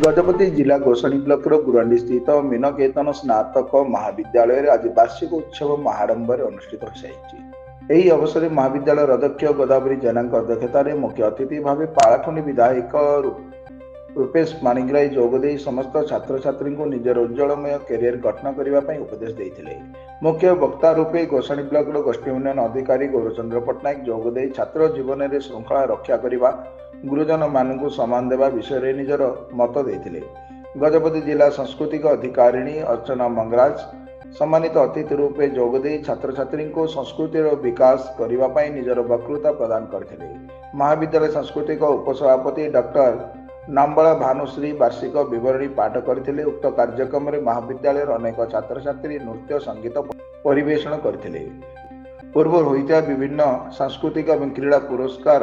गजपति जिला गोसाणी ब्लॉक गुरांडी स्थित मीनकेतन स्नातक महाविद्यालय आज वार्षिक उत्सव महारंभर अनुष्ठित होई। अवसर में महाविद्यालय अध्यक्ष गोदावरी जेना अध्यक्षतार मुख्य अतिथि भाव पालाखंडी विधायक रूपेश माणिग्राही जोगदे समस्त छात्र छात्री को निजर उज्जवलमय कैरियर गठन करने उपदेश देते। मुख्य वक्ता रूपे गोसाणी ब्लॉक गोष्ठी उन्नयन अधिकारी गौरचंद्र पट्टनायक जोगदे छात्र जीवन में श्रृंखला रक्षा करने गुरुजन मानू सम्मान देवा विषय निजर मत देते। गजपति जिला सांस्कृतिक अधिकारिणी अर्चना मंगराज सम्मानित अतिथि रूपे जोगदे छात्र छात्री को संस्कृतिर विकास करने निजर वक्रता प्रदान करते। महाविद्यालय सांस्कृतिक उपसभापति डॉक्टर नाम्बला भानुश्री वार्षिक विवरणी पाठ करते। उक्त कार्यक्रम में महाविद्यालय अनेक छात्र छात्री नृत्य संगीत परिवेषण करते। पूर्व होता विभिन्न सांस्कृतिक और क्रीड़ा पुरस्कार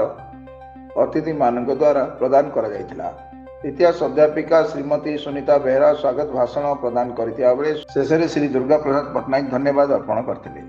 अतिथि मान द्वारा प्रदान करा जायतिला। इतिहास अध्यापिका श्रीमती सुनीता बेहरा स्वागत भाषण प्रदान करथिया बेले शेष श्री दुर्गा प्रसाद पट्टनायक धन्यवाद अर्पण करथिले।